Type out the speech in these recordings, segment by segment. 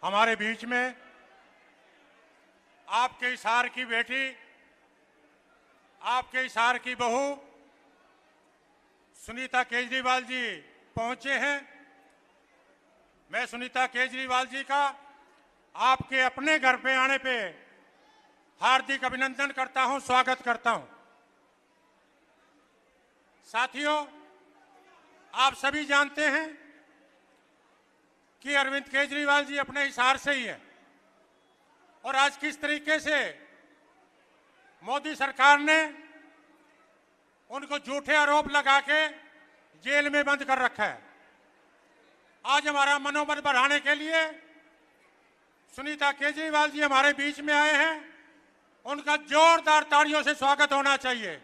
हमारे बीच में आपके हिसार की बेटी, आपके हिसार की बहू सुनीता केजरीवाल जी पहुंचे हैं। मैं सुनीता केजरीवाल जी का आपके अपने घर पे आने पे हार्दिक अभिनंदन करता हूं, स्वागत करता हूं। साथियों, आप सभी जानते हैं कि अरविंद केजरीवाल जी अपने हिसार से ही है और आज किस तरीके से मोदी सरकार ने उनको झूठे आरोप लगा के जेल में बंद कर रखा है। आज हमारा मनोबल बढ़ाने के लिए सुनीता केजरीवाल जी हमारे बीच में आए हैं। उनका जोरदार तालियों से स्वागत होना चाहिए।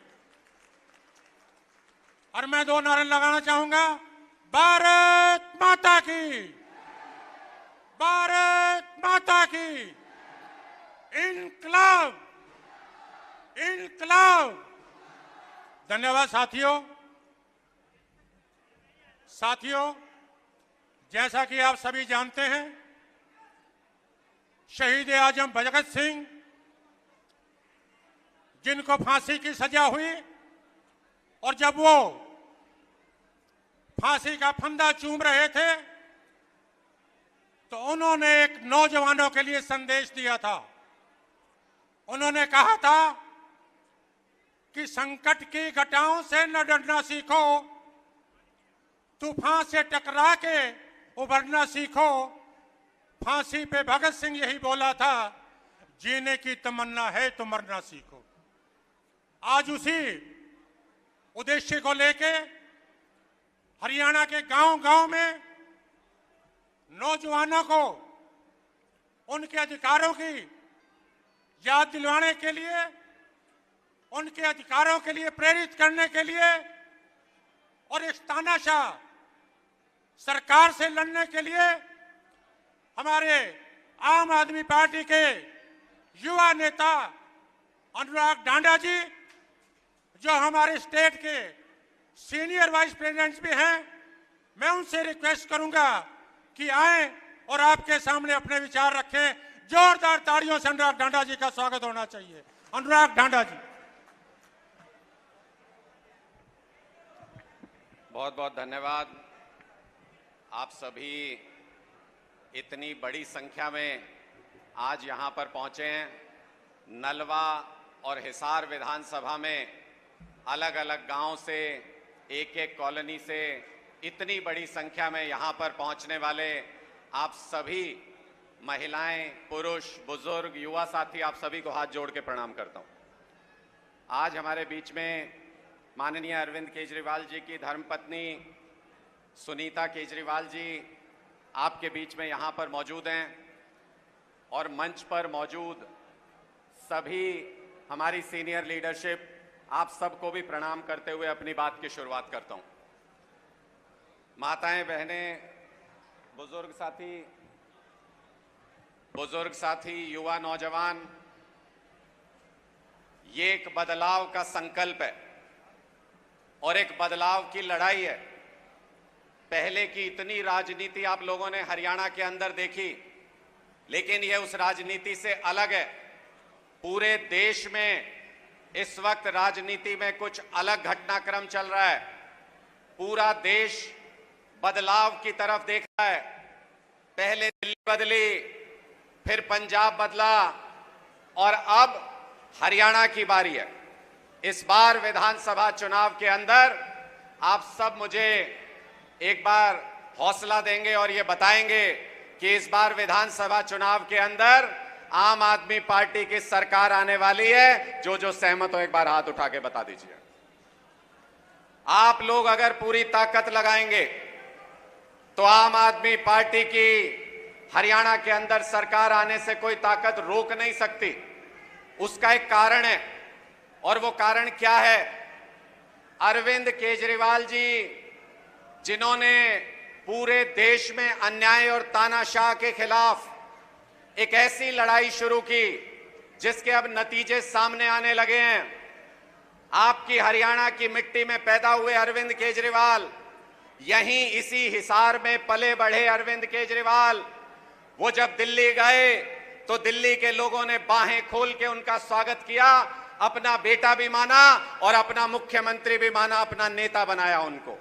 और मैं 2 नारे लगाना चाहूंगा, भारत माता की, भारत माता की, इनकलाब, इनकलाब। धन्यवाद साथियों, जैसा कि आप सभी जानते हैं, शहीद आजम भगत सिंह जिनको फांसी की सजा हुई और जब वो फांसी का फंदा चूम रहे थे तो उन्होंने एक नौजवानों के लिए संदेश दिया था। उन्होंने कहा था कि संकट की घटाओं से न डरना सीखो, तूफान से टकरा के उभरना सीखो। फांसी पे भगत सिंह यही बोला था, जीने की तमन्ना है तो मरना सीखो। आज उसी उद्देश्य को लेके हरियाणा के गांव-गांव में नौजवानों को उनके अधिकारों की याद दिलवाने के लिए, उनके अधिकारों के लिए प्रेरित करने के लिए और इस तानाशाह सरकार से लड़ने के लिए हमारे आम आदमी पार्टी के युवा नेता अनुराग ढांडा जी, जो हमारे स्टेट के सीनियर वाइस प्रेसिडेंट भी हैं, मैं उनसे रिक्वेस्ट करूंगा कि आए और आपके सामने अपने विचार रखें। जोरदार तालियों से अनुराग ढांडा जी का स्वागत होना चाहिए। अनुराग ढांडा जी। बहुत बहुत धन्यवाद। आप सभी इतनी बड़ी संख्या में आज यहाँ पर पहुँचे हैं। नलवा और हिसार विधानसभा में अलग अलग गांव से, एक एक कॉलोनी से इतनी बड़ी संख्या में यहाँ पर पहुँचने वाले आप सभी महिलाएं, पुरुष, बुजुर्ग, युवा साथी, आप सभी को हाथ जोड़ के प्रणाम करता हूँ। आज हमारे बीच में माननीय अरविंद केजरीवाल जी की धर्मपत्नी सुनीता केजरीवाल जी आपके बीच में यहाँ पर मौजूद हैं और मंच पर मौजूद सभी हमारी सीनियर लीडरशिप, आप सबको भी प्रणाम करते हुए अपनी बात की शुरुआत करता हूँ। माताएं, बहनें, बुजुर्ग साथी, युवा, नौजवान, ये एक बदलाव का संकल्प है और एक बदलाव की लड़ाई है। पहले की इतनी राजनीति आप लोगों ने हरियाणा के अंदर देखी, लेकिन यह उस राजनीति से अलग है। पूरे देश में इस वक्त राजनीति में कुछ अलग घटनाक्रम चल रहा है। पूरा देश बदलाव की तरफ देख रहा है। पहले दिल्ली बदली, फिर पंजाब बदला और अब हरियाणा की बारी है। इस बार विधानसभा चुनाव के अंदर आप सब मुझे एक बार हौसला देंगे और ये बताएंगे कि इस बार विधानसभा चुनाव के अंदर आम आदमी पार्टी की सरकार आने वाली है। जो जो सहमत हो एक बार हाथ उठा के बता दीजिए। आप लोग अगर पूरी ताकत लगाएंगे तो आम आदमी पार्टी की हरियाणा के अंदर सरकार आने से कोई ताकत रोक नहीं सकती। उसका एक कारण है और वो कारण क्या है? अरविंद केजरीवाल जी, जिन्होंने पूरे देश में अन्याय और तानाशाह के खिलाफ एक ऐसी लड़ाई शुरू की जिसके अब नतीजे सामने आने लगे हैं। आपकी हरियाणा की मिट्टी में पैदा हुए अरविंद केजरीवाल, यहीं इसी हिसार में पले बढ़े अरविंद केजरीवाल वो जब दिल्ली गए तो दिल्ली के लोगों ने बाहें खोल के उनका स्वागत किया, अपना बेटा भी माना और अपना मुख्यमंत्री भी माना, अपना नेता बनाया उनको।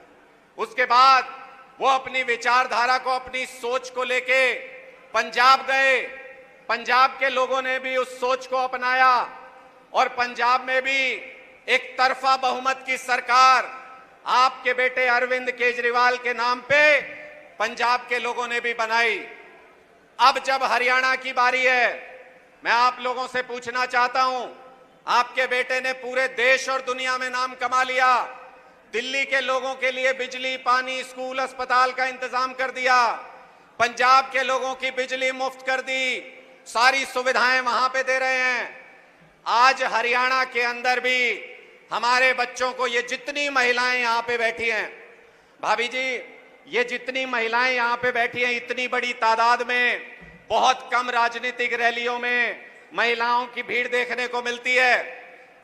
उसके बाद वो अपनी विचारधारा को, अपनी सोच को लेके पंजाब गए। पंजाब के लोगों ने भी उस सोच को अपनाया और पंजाब में भी एक तरफा बहुमत की सरकार आपके बेटे अरविंद केजरीवाल के नाम पे पंजाब के लोगों ने भी बनाई। अब जब हरियाणा की बारी है, मैं आप लोगों से पूछना चाहता हूं, आपके बेटे ने पूरे देश और दुनिया में नाम कमा लिया। दिल्ली के लोगों के लिए बिजली, पानी, स्कूल, अस्पताल का इंतजाम कर दिया। पंजाब के लोगों की बिजली मुफ्त कर दी, सारी सुविधाएं वहां पे दे रहे हैं। आज हरियाणा के अंदर भी हमारे बच्चों को, ये जितनी महिलाएं यहां पे बैठी हैं, भाभी जी, ये जितनी महिलाएं यहां पे बैठी हैं, इतनी बड़ी तादाद में बहुत कम राजनीतिक रैलियों में महिलाओं की भीड़ देखने को मिलती है।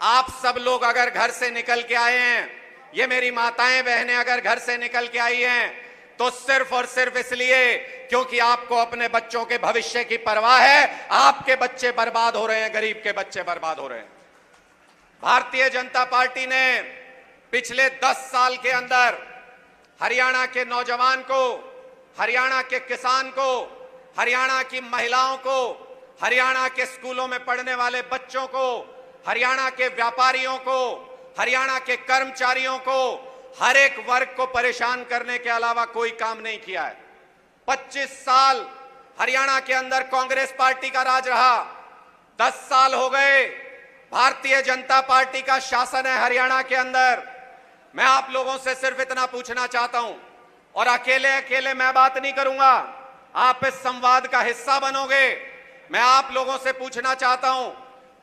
आप सब लोग अगर घर से निकल के आए हैं, ये मेरी माताएं बहनें अगर घर से निकल के आई हैं, तो सिर्फ और सिर्फ इसलिए क्योंकि आपको अपने बच्चों के भविष्य की परवाह है। आपके बच्चे बर्बाद हो रहे हैं, गरीब के बच्चे बर्बाद हो रहे हैं। भारतीय जनता पार्टी ने पिछले 10 साल के अंदर हरियाणा के नौजवान को, हरियाणा के किसान को, हरियाणा की महिलाओं को, हरियाणा के स्कूलों में पढ़ने वाले बच्चों को, हरियाणा के व्यापारियों को, हरियाणा के कर्मचारियों को, हर एक वर्ग को परेशान करने के अलावा कोई काम नहीं किया है। 25 साल हरियाणा के अंदर कांग्रेस पार्टी का राज रहा। 10 साल हो गए भारतीय जनता पार्टी का शासन है हरियाणा के अंदर। मैं आप लोगों से सिर्फ इतना पूछना चाहता हूं, और अकेले अकेले मैं बात नहीं करूंगा, आप इस संवाद का हिस्सा बनोगे। मैं आप लोगों से पूछना चाहता हूं,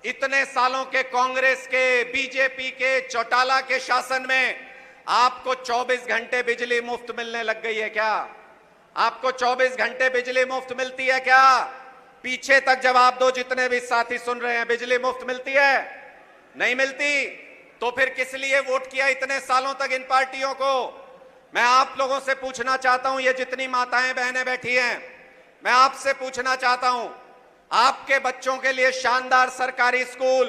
इतने सालों के कांग्रेस के, बीजेपी के, चौटाला के शासन में आपको 24 घंटे बिजली मुफ्त मिलने लग गई है क्या? आपको 24 घंटे बिजली मुफ्त मिलती है क्या? पीछे तक जवाब दो, जितने भी साथी सुन रहे हैं। बिजली मुफ्त मिलती है? नहीं मिलती। तो फिर किस लिए वोट किया इतने सालों तक इन पार्टियों को? मैं आप लोगों से पूछना चाहता हूं, ये जितनी माताएं बहनें बैठी हैं, मैं आपसे पूछना चाहता हूं, आपके बच्चों के लिए शानदार सरकारी स्कूल,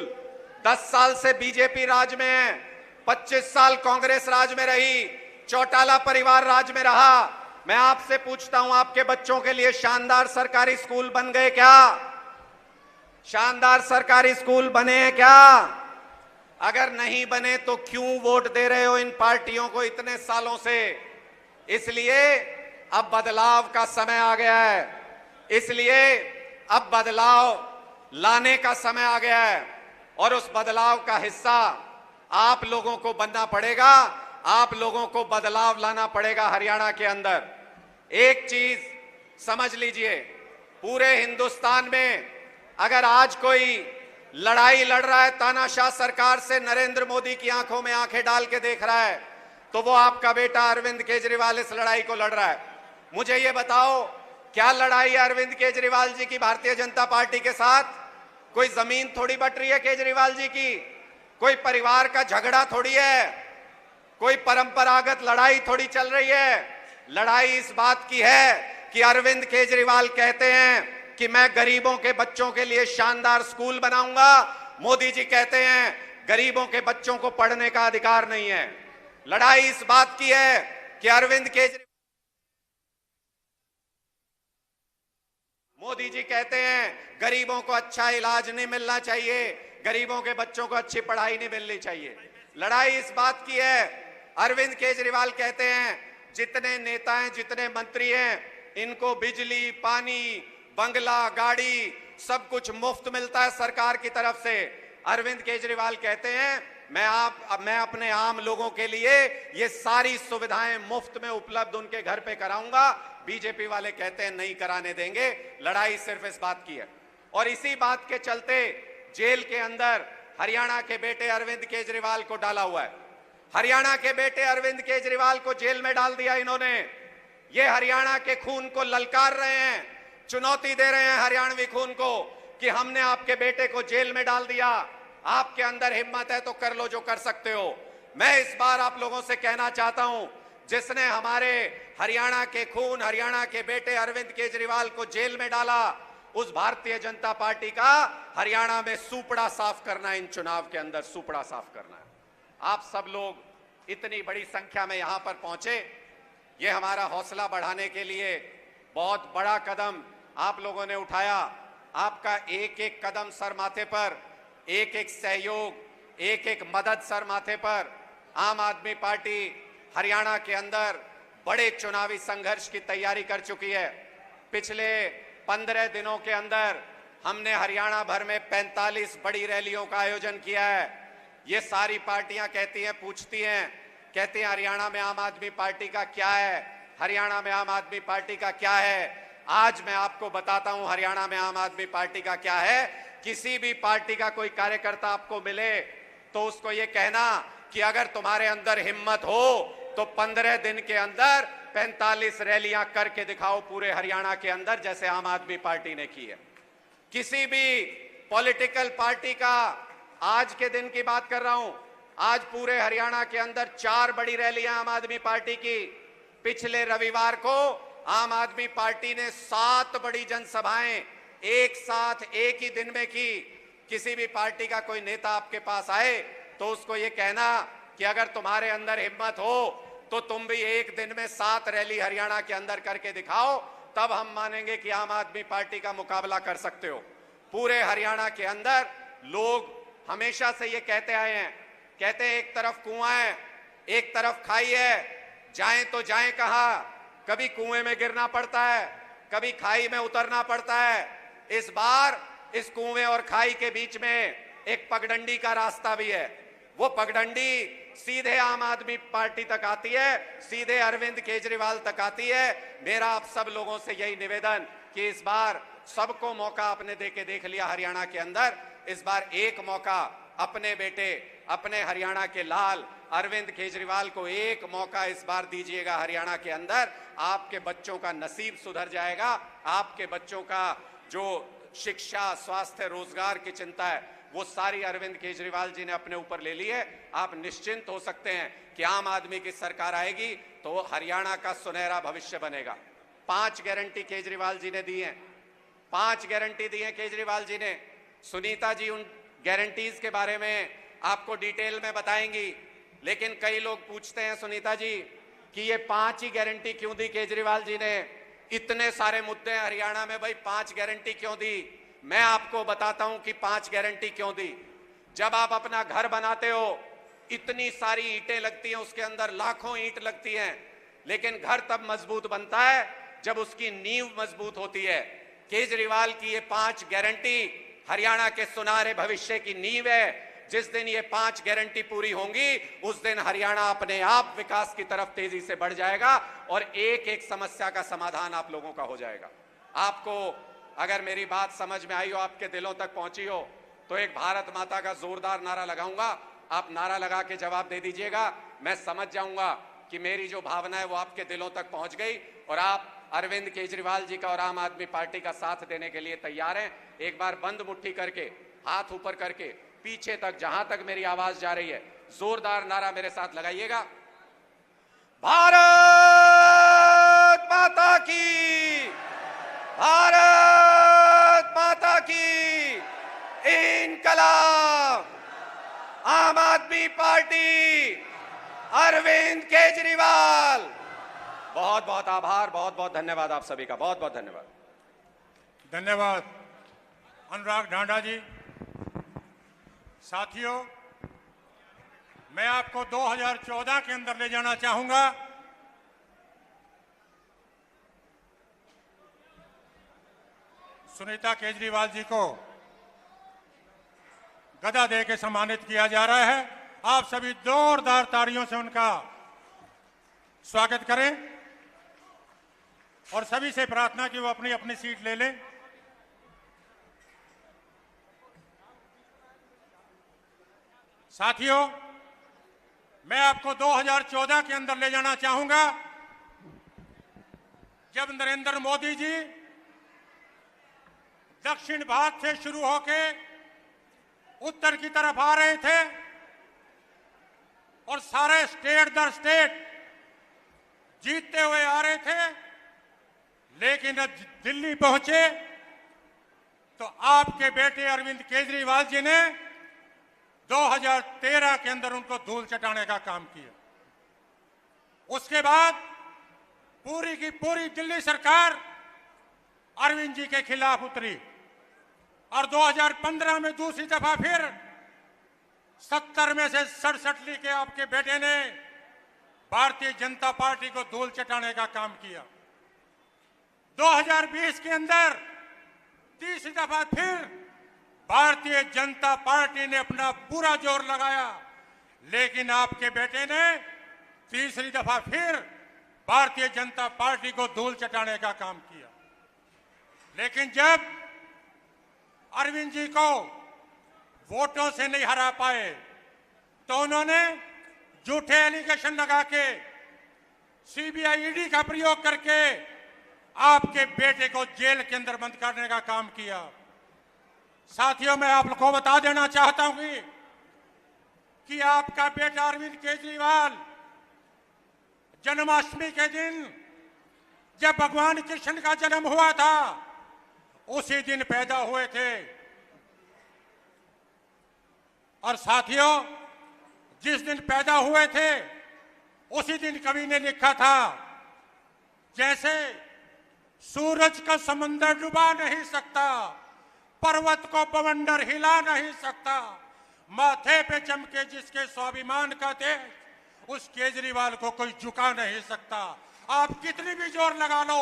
10 साल से बीजेपी राज में है, 25 साल कांग्रेस राज में रही, चौटाला परिवार राज में रहा। मैं आपसे पूछता हूं, आपके बच्चों के लिए शानदार सरकारी स्कूल बन गए क्या? शानदार सरकारी स्कूल बने हैं क्या? अगर नहीं बने तो क्यों वोट दे रहे हो इन पार्टियों को इतने सालों से? इसलिए अब बदलाव का समय आ गया है। इसलिए अब बदलाव लाने का समय आ गया है, और उस बदलाव का हिस्सा आप लोगों को बनना पड़ेगा। आप लोगों को बदलाव लाना पड़ेगा हरियाणा के अंदर। एक चीज समझ लीजिए, पूरे हिंदुस्तान में अगर आज कोई लड़ाई लड़ रहा है तानाशाह सरकार से, नरेंद्र मोदी की आंखों में आंखें डाल के देख रहा है, तो वो आपका बेटा अरविंद केजरीवाल इस लड़ाई को लड़ रहा है। मुझे ये बताओ, क्या लड़ाई है अरविंद केजरीवाल जी की भारतीय जनता पार्टी के साथ? कोई जमीन थोड़ी बट रही है केजरीवाल जी की, कोई परिवार का झगड़ा थोड़ी है, कोई परंपरागत लड़ाई थोड़ी चल रही है। लड़ाई इस बात की है कि अरविंद केजरीवाल कहते हैं कि मैं गरीबों के बच्चों के लिए शानदार स्कूल बनाऊंगा। मोदी जी कहते हैं गरीबों के बच्चों को पढ़ने का अधिकार नहीं है। लड़ाई इस बात की है कि अरविंद केजरीवाल, मोदी जी कहते हैं गरीबों को अच्छा इलाज नहीं मिलना चाहिए, गरीबों के बच्चों को अच्छी पढ़ाई नहीं मिलनी चाहिए। लड़ाई इस बात की है, अरविंद केजरीवाल कहते हैं जितने नेता हैं, जितने मंत्री हैं, इनको बिजली, पानी, बंगला, गाड़ी सब कुछ मुफ्त मिलता है सरकार की तरफ से। अरविंद केजरीवाल कहते हैं मैं अपने आम लोगों के लिए ये सारी सुविधाएं मुफ्त में उपलब्ध उनके घर पे कराऊंगा। बीजेपी वाले कहते हैं नहीं कराने देंगे। लड़ाई सिर्फ इस बात की है, और इसी बात के चलते जेल के अंदर हरियाणा के बेटे अरविंद केजरीवाल को डाला हुआ है। हरियाणा के बेटे अरविंद केजरीवाल को जेल में डाल दिया इन्होंने। ये हरियाणा के खून को ललकार रहे हैं, चुनौती दे रहे हैं हरियाणवी खून को कि हमने आपके बेटे को जेल में डाल दिया, आपके अंदर हिम्मत है तो कर लो जो कर सकते हो। मैं इस बार आप लोगों से कहना चाहता हूं, जिसने हमारे हरियाणा के खून, हरियाणा के बेटे अरविंद केजरीवाल को जेल में डाला, उस भारतीय जनता पार्टी का हरियाणा में सूपड़ा साफ करना, इन चुनाव के अंदर सूपड़ा साफ करना है। आप सब लोग इतनी बड़ी संख्या में यहां पर पहुंचे, ये हमारा हौसला बढ़ाने के लिए बहुत बड़ा कदम आप लोगों ने उठाया। आपका एक एक कदम सर माथे पर, एक एक सहयोग, एक एक मदद सर माथे पर, आम आदमी पार्टी हरियाणा के अंदर बड़े चुनावी संघर्ष की तैयारी कर चुकी है। पिछले 15 दिनों के अंदर हमने हरियाणा भर में 45 बड़ी रैलियों का आयोजन किया है। ये सारी पार्टियां कहती हैं, पूछती हैं, कहती हैं हरियाणा में आम आदमी पार्टी का क्या है, हरियाणा में आम आदमी पार्टी का क्या है। आज मैं आपको बताता हूं हरियाणा में आम आदमी पार्टी का क्या है। किसी भी पार्टी का कोई कार्यकर्ता आपको मिले तो उसको ये कहना कि अगर तुम्हारे अंदर हिम्मत हो तो 15 दिन के अंदर 45 रैलियां करके दिखाओ पूरे हरियाणा के अंदर, जैसे आम आदमी पार्टी ने की है। किसी भी पॉलिटिकल पार्टी का, आज के दिन की बात कर रहा हूं, आज पूरे हरियाणा के अंदर 4 बड़ी रैलियां आम आदमी पार्टी की। पिछले रविवार को आम आदमी पार्टी ने 7 बड़ी जनसभाएं एक साथ एक ही दिन में की। किसी भी पार्टी का कोई नेता आपके पास आए तो उसको ये कहना कि अगर तुम्हारे अंदर हिम्मत हो तो तुम भी एक दिन में 7 रैली हरियाणा के अंदर करके दिखाओ, तब हम मानेंगे कि आम आदमी पार्टी का मुकाबला कर सकते हो। पूरे हरियाणा के अंदर लोग हमेशा से ये कहते आए हैं, कहते हैं एक तरफ कुआं है, एक तरफ खाई है, जाएं तो जाएं कहां। कभी कुएं में गिरना पड़ता है, कभी खाई में उतरना पड़ता है। इस बार इस कुएं और खाई के बीच में एक पगडंडी का रास्ता भी है। वो पगडंडी सीधे आम आदमी पार्टी तक आती है, सीधे अरविंद केजरीवाल तक आती है। मेरा आप सब लोगों से यही निवेदन कि इस बार सबको मौका आपने देख लिया हरियाणा के अंदर, इस बार एक मौका अपने बेटे, अपने हरियाणा के लाल अरविंद केजरीवाल को एक मौका इस बार दीजिएगा हरियाणा के अंदर। आपके बच्चों का नसीब सुधर जाएगा। आपके बच्चों का जो शिक्षा, स्वास्थ्य, रोजगार की चिंता है, वो सारी अरविंद केजरीवाल जी ने अपने ऊपर ले ली है। आप निश्चिंत हो सकते हैं कि आम आदमी की सरकार आएगी तो हरियाणा का सुनहरा भविष्य बनेगा। 5 गारंटी केजरीवाल जी ने दी हैं, 5 गारंटी दी हैं केजरीवाल जी ने। सुनीता जी उन गारंटीज के बारे में आपको डिटेल में बताएंगी, लेकिन कई लोग पूछते हैं सुनीता जी कि ये 5 ही गारंटी क्यों दी केजरीवाल जी ने, इतने सारे मुद्दे हैं हरियाणा में, भाई 5 गारंटी क्यों दी। मैं आपको बताता हूं कि 5 गारंटी क्यों दी। जब आप अपना घर बनाते हो, इतनी सारी ईंटें लगती हैं, उसके अंदर लाखों ईंट लगती हैं, लेकिन घर तब मजबूत बनता है जब उसकी नींव मजबूत होती है। केजरीवाल की ये 5 गारंटी हरियाणा के सुनहरे भविष्य की नींव है। जिस दिन ये 5 गारंटी पूरी होंगी, उस दिन हरियाणा अपने आप विकास की तरफ तेजी से बढ़ जाएगा और एक एक समस्या का समाधान आप लोगों का हो जाएगा। आपको अगर मेरी बात समझ में आई हो, आपके दिलों तक पहुंची हो, तो एक भारत माता का जोरदार नारा लगाऊंगा। आप नारा लगा के जवाब दे दीजिएगा। मैं समझ जाऊंगा कि मेरी जो भावना है वो आपके दिलों तक पहुंच गई और आप अरविंद केजरीवाल जी का और आम आदमी पार्टी का साथ देने के लिए तैयार हैं। एक बार बंद मुट्ठी करके, हाथ ऊपर करके, पीछे तक, जहां तक मेरी आवाज जा रही है, जोरदार नारा मेरे साथ लगाइएगा। भारत माता की, भारत माता की, इनकलाब, आम आदमी पार्टी, अरविंद केजरीवाल। बहुत बहुत आभार, बहुत बहुत धन्यवाद आप सभी का, बहुत बहुत धन्यवाद। धन्यवाद अनुराग ढांडा जी। साथियों, मैं आपको 2014 के अंदर ले जाना चाहूंगा। सुनीता केजरीवाल जी को गदा दे के सम्मानित किया जा रहा है। आप सभी जोरदार तालियों से उनका स्वागत करें और सभी से प्रार्थना कि वो अपनी अपनी सीट ले लें। साथियों, मैं आपको 2014 के अंदर ले जाना चाहूंगा, जब नरेंद्र मोदी जी दक्षिण भारत से शुरू होकर उत्तर की तरफ आ रहे थे और सारे स्टेट दर स्टेट जीतते हुए आ रहे थे, लेकिन अब दिल्ली पहुंचे तो आपके बेटे अरविंद केजरीवाल जी ने 2013 के अंदर उनको धूल चटाने का काम किया। उसके बाद पूरी की पूरी दिल्ली सरकार अरविंद जी के खिलाफ उतरी और 2015 में दूसरी दफा फिर 70 में से 67 लेके आपके बेटे ने भारतीय जनता पार्टी को धूल चटाने का काम किया। 2020 के अंदर तीसरी दफा फिर भारतीय जनता पार्टी ने अपना पूरा जोर लगाया, लेकिन आपके बेटे ने तीसरी दफा फिर भारतीय जनता पार्टी को धूल चटाने का काम किया। लेकिन जब अरविंद जी को वोटों से नहीं हरा पाए तो उन्होंने झूठे एलिगेशन लगा के सीबीआई ईडी का प्रयोग करके आपके बेटे को जेल के अंदर बंद करने का काम किया। साथियों, मैं आप लोगों को बता देना चाहता हूं कि आपका बेटा अरविंद केजरीवाल जन्माष्टमी के दिन जब भगवान कृष्ण का जन्म हुआ था उसी दिन पैदा हुए थे। और साथियों, जिस दिन पैदा हुए थे उसी दिन कवि ने लिखा था, जैसे सूरज का समंदर डुबा नहीं सकता, पर्वत को बवंडर हिला नहीं सकता, माथे पे चमके जिसके स्वाभिमान का तेज, उस केजरीवाल को कोई झुका नहीं सकता। आप कितनी भी जोर लगा लो,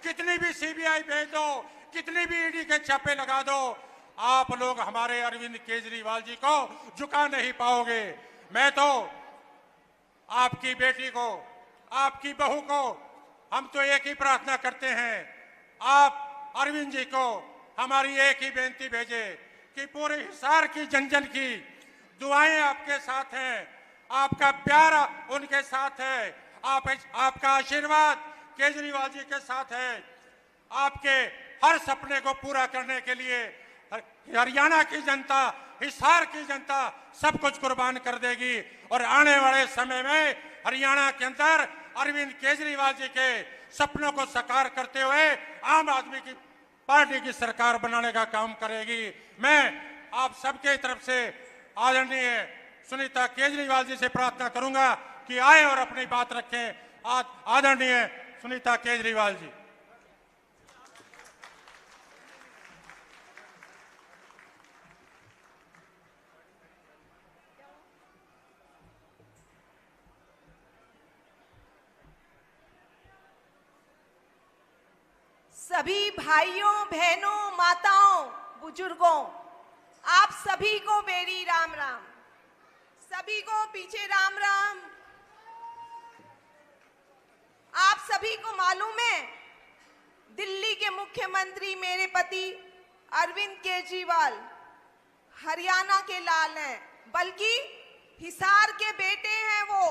कितनी भी सीबीआई भेज दो, कितनी भी ईडी के छापे लगा दो, आप लोग हमारे अरविंद केजरीवाल जी को झुका नहीं पाओगे। मैं तो आपकी बेटी को, आपकी बहू को, हम तो एक ही प्रार्थना करते हैं, आप अरविंद जी को हमारी एक ही बेनती भेजे कि पूरे हिसार की जन की दुआएं आपके साथ हैं, आपका प्यार उनके साथ है, आपका आशीर्वाद केजरीवाल जी के साथ है। आपके हर सपने को पूरा करने के लिए हरियाणा की जनता, हिसार की जनता सब कुछ कुर्बान कर देगी और आने वाले समय में हरियाणा के अंदर अरविंद केजरीवाल जी के सपनों को साकार करते हुए आम आदमी की पार्टी की सरकार बनाने का काम करेगी। मैं आप सबके तरफ से आदरणीय सुनीता केजरीवाल जी से प्रार्थना करूंगा कि आए और अपनी बात रखें। आदरणीय सुनीता केजरीवाल जी। सभी भाइयों, बहनों, माताओं, बुजुर्गों, आप सभी को मेरी राम राम। सभी को पीछे राम राम। आप सभी को मालूम है, दिल्ली के मुख्यमंत्री मेरे पति अरविंद केजरीवाल हरियाणा के लाल हैं, बल्कि हिसार के बेटे हैं। वो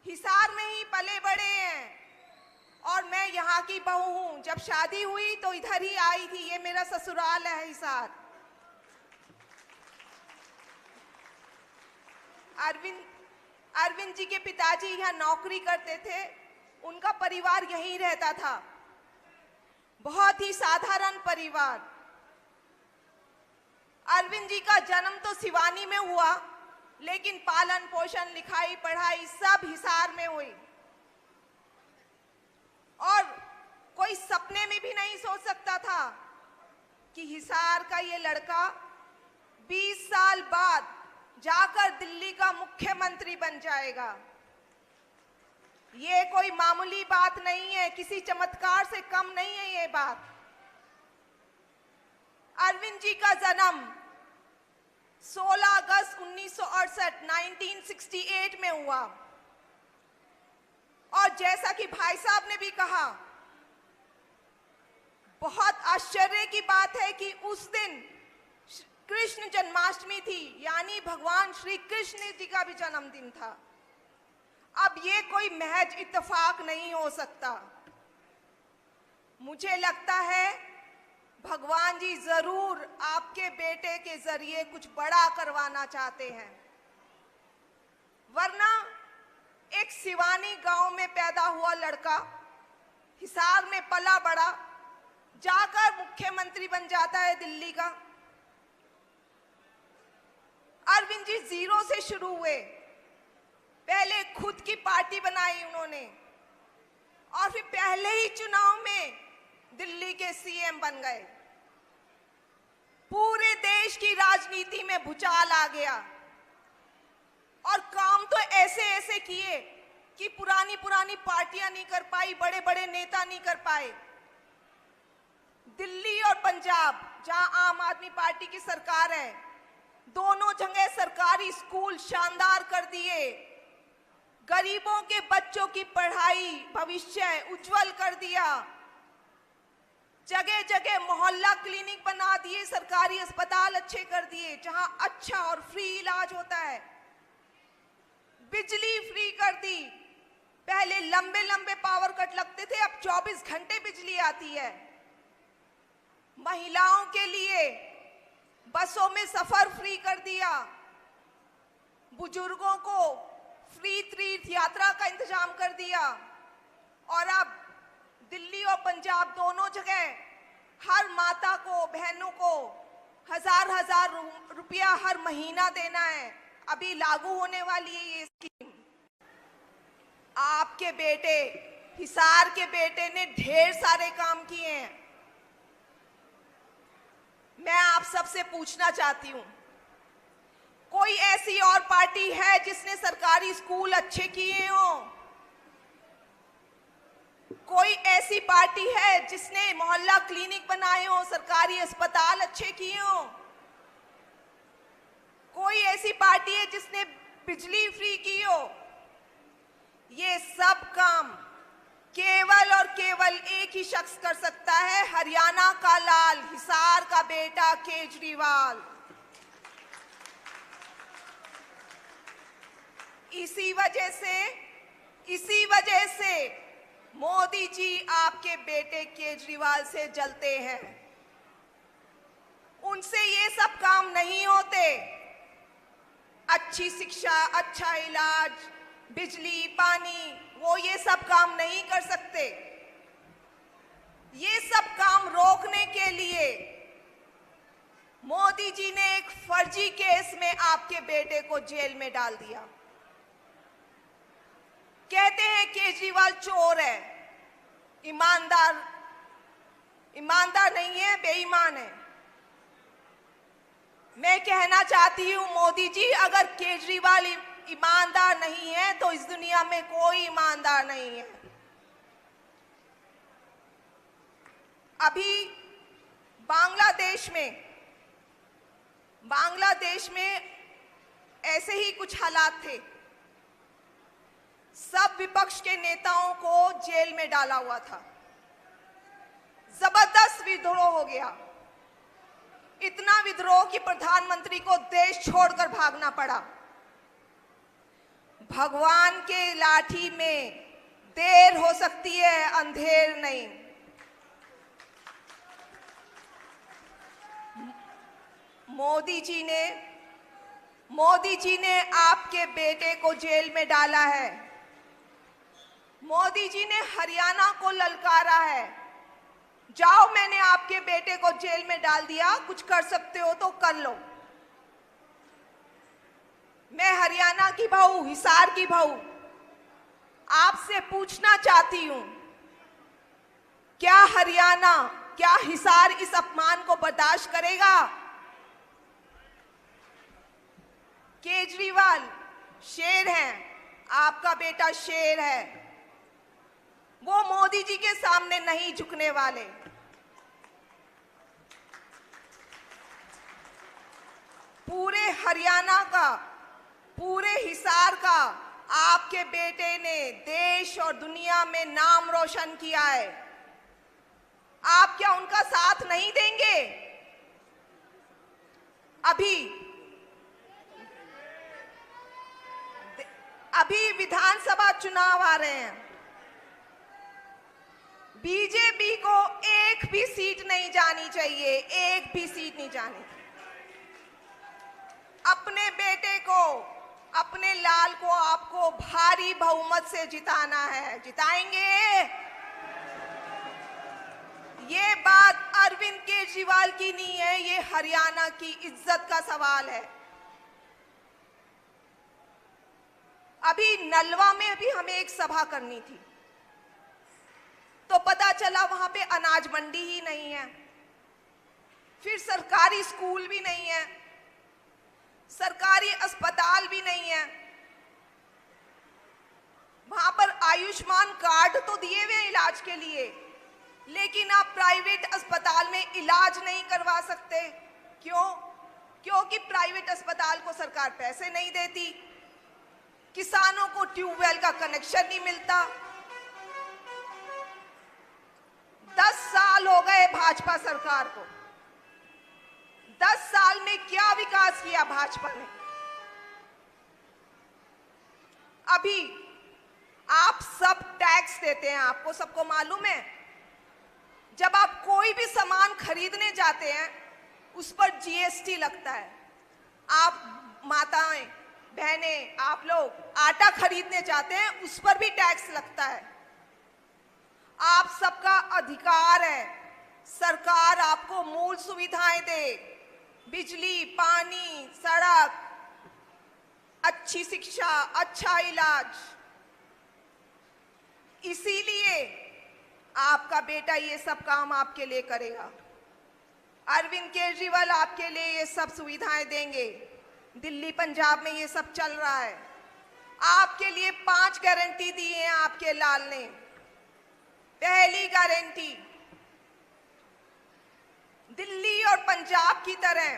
हिसार में ही पले बड़े हैं और मैं यहाँ की बहू हूँ। जब शादी हुई तो इधर ही आई थी, ये मेरा ससुराल है हिसार। अरविंद जी के पिताजी यहाँ नौकरी करते थे, उनका परिवार यहीं रहता था, बहुत ही साधारण परिवार। अरविंद जी का जन्म तो सिवानी में हुआ, लेकिन पालन पोषण, लिखाई पढ़ाई सब हिसार में हुई। और कोई सपने में भी नहीं सोच सकता था कि हिसार का ये लड़का 20 साल बाद जाकर दिल्ली का मुख्यमंत्री बन जाएगा। ये कोई मामूली बात नहीं है, किसी चमत्कार से कम नहीं है ये बात। अरविंद जी का जन्म 16 अगस्त 1968 1968 में हुआ। और जैसा कि भाई साहब ने भी कहा, बहुत आश्चर्य की बात है कि उस दिन कृष्ण जन्माष्टमी थी, यानी भगवान श्री कृष्ण जी का भी जन्मदिन था। अब ये कोई महज इत्तेफाक नहीं हो सकता। मुझे लगता है भगवान जी जरूर आपके बेटे के जरिए कुछ बड़ा करवाना चाहते हैं, वरना एक सिवानी गांव में पैदा हुआ लड़का हिसार में पला बड़ा, जाकर मुख्यमंत्री बन जाता है दिल्ली का। अरविंद जी जीरो से शुरू हुए, पहले खुद की पार्टी बनाई उन्होंने और फिर पहले ही चुनाव में दिल्ली के सीएम बन गए। पूरे देश की राजनीति में भूचाल आ गया और काम तो ऐसे ऐसे किए कि पुरानी पार्टियां नहीं कर पाई, बड़े बड़े नेता नहीं कर पाए। दिल्ली और पंजाब जहां आम आदमी पार्टी की सरकार है, दोनों जगह सरकारी स्कूल शानदार कर दिए, गरीबों के बच्चों की पढ़ाई भविष्य उज्जवल कर दिया, जगह जगह मोहल्ला क्लिनिक बना दिए, सरकारी अस्पताल अच्छे कर दिए जहां अच्छा और फ्री इलाज होता है, बिजली फ्री कर दी। पहले लंबे लंबे पावर कट लगते थे, अब 24 घंटे बिजली आती है। महिलाओं के लिए बसों में सफर फ्री कर दिया, बुजुर्गों को फ्री तीर्थ यात्रा का इंतजाम कर दिया और अब दिल्ली और पंजाब दोनों जगह हर माता को, बहनों को हजार रुपया हर महीना देना है। अभी लागू होने वाली है ये स्कीम। आपके बेटे, हिसार के बेटे ने ढेर सारे काम किए हैं। मैं आप सबसे पूछना चाहती हूं, कोई ऐसी और पार्टी है जिसने सरकारी स्कूल अच्छे किए हो? कोई ऐसी पार्टी है जिसने मोहल्ला क्लिनिक बनाए हो, सरकारी अस्पताल अच्छे किए हो? कोई ऐसी पार्टी है जिसने बिजली फ्री की हो? ये सब काम केवल और केवल एक ही शख्स कर सकता है, हरियाणा का लाल, हिसार का बेटा केजरीवाल। इसी वजह से मोदी जी आपके बेटे केजरीवाल से जलते हैं। उनसे ये सब काम नहीं होते। अच्छी शिक्षा, अच्छा इलाज, बिजली, पानी, वो ये सब काम नहीं कर सकते। ये सब काम रोकने के लिए मोदी जी ने एक फर्जी केस में आपके बेटे को जेल में डाल दिया। कहते हैं केजरीवाल चोर है, ईमानदार नहीं है, बेईमान है। मैं कहना चाहती हूं मोदी जी, अगर केजरीवाल ईमानदार नहीं है तो इस दुनिया में कोई ईमानदार नहीं है। अभी बांग्लादेश में ऐसे ही कुछ हालात थे। सब विपक्ष के नेताओं को जेल में डाला हुआ था। जबरदस्त विद्रोह हो गया, इतना विद्रोह कि प्रधानमंत्री को देश छोड़कर भागना पड़ा। भगवान के लाठी में देर हो सकती है, अंधेर नहीं। मोदी जी ने आपके बेटे को जेल में डाला है। मोदी जी ने हरियाणा को ललकारा है, जाओ मैंने आपके बेटे को जेल में डाल दिया, कुछ कर सकते हो तो कर लो। मैं हरियाणा की बहू, हिसार की बहू आपसे पूछना चाहती हूं, क्या हरियाणा, क्या हिसार इस अपमान को बर्दाश्त करेगा? केजरीवाल शेर हैं, आपका बेटा शेर है, वो मोदी जी के सामने नहीं झुकने वाले। पूरे हरियाणा का, पूरे हिसार का आपके बेटे ने देश और दुनिया में नाम रोशन किया है। आप क्या उनका साथ नहीं देंगे? अभी विधानसभा चुनाव आ रहे हैं। बीजेपी को एक भी सीट नहीं जानी चाहिए, एक भी सीट नहीं जानी। अपने बेटे को अपने लाल को आपको भारी बहुमत से जिताना है। जिताएंगे? ये बात अरविंद केजरीवाल की नहीं है, ये हरियाणा की इज्जत का सवाल है। अभी नलवा में भी हमें एक सभा करनी थी, तो पता चला वहां पे अनाज मंडी ही नहीं है, फिर सरकारी स्कूल भी नहीं है, सरकारी अस्पताल भी नहीं है। वहां पर आयुष्मान कार्ड तो दिए हुए हैं इलाज के लिए, लेकिन आप प्राइवेट अस्पताल में इलाज नहीं करवा सकते। क्यों? क्योंकि प्राइवेट अस्पताल को सरकार पैसे नहीं देती, किसानों को ट्यूबवेल का कनेक्शन नहीं मिलता। 10 साल हो गए भाजपा सरकार को। 10 साल में क्या विकास किया भाजपा ने? अभी आप सब टैक्स देते हैं, आपको सबको मालूम है। जब आप कोई भी सामान खरीदने जाते हैं उस पर जीएसटी लगता है। आप माताएं बहनें, आप लोग आटा खरीदने जाते हैं उस पर भी टैक्स लगता है। आप सबका अधिकार है सरकार आपको मूल सुविधाएं दे, बिजली, पानी, सड़क, अच्छी शिक्षा, अच्छा इलाज। इसीलिए आपका बेटा ये सब काम आपके लिए करेगा। अरविंद केजरीवाल आपके लिए ये सब सुविधाएं देंगे। दिल्ली पंजाब में ये सब चल रहा है। आपके लिए 5 गारंटी दी है आपके लाल ने। पहली गारंटी, दिल्ली और पंजाब की तरह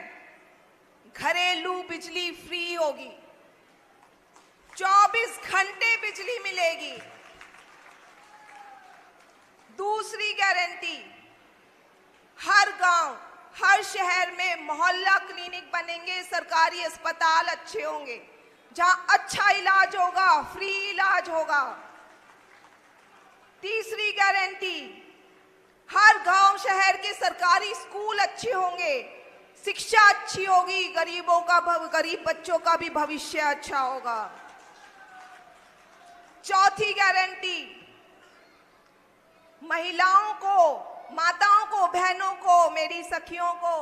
घरेलू बिजली फ्री होगी, 24 घंटे बिजली मिलेगी। दूसरी गारंटी, हर गांव, हर शहर में मोहल्ला क्लिनिक बनेंगे, सरकारी अस्पताल अच्छे होंगे, जहां अच्छा इलाज होगा, फ्री इलाज होगा। तीसरी गारंटी, हर गांव शहर के सरकारी स्कूल अच्छे होंगे, शिक्षा अच्छी होगी, गरीब बच्चों का भी भविष्य अच्छा होगा। चौथी गारंटी, महिलाओं को, माताओं को, बहनों को, मेरी सखियों को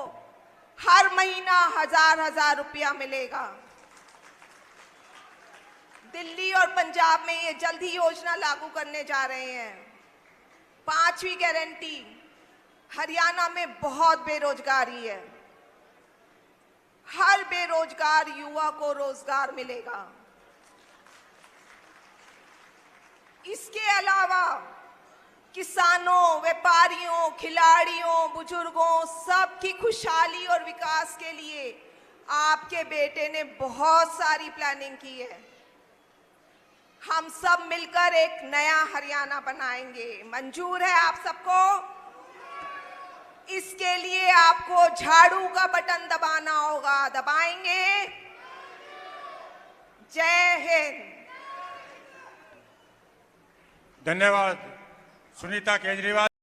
हर महीना 1000 रुपया मिलेगा। दिल्ली और पंजाब में ये जल्द ही योजना लागू करने जा रहे हैं। पांचवी गारंटी, हरियाणा में बहुत बेरोजगारी है, हर बेरोजगार युवा को रोजगार मिलेगा। इसके अलावा किसानों, व्यापारियों, खिलाड़ियों, बुजुर्गों सबकी खुशहाली और विकास के लिए आपके बेटे ने बहुत सारी प्लानिंग की है। हम सब मिलकर एक नया हरियाणा बनाएंगे। मंजूर है आप सबको? इसके लिए आपको झाड़ू का बटन दबाना होगा। दबाएंगे? जय हिंद। धन्यवाद सुनीता केजरीवाल।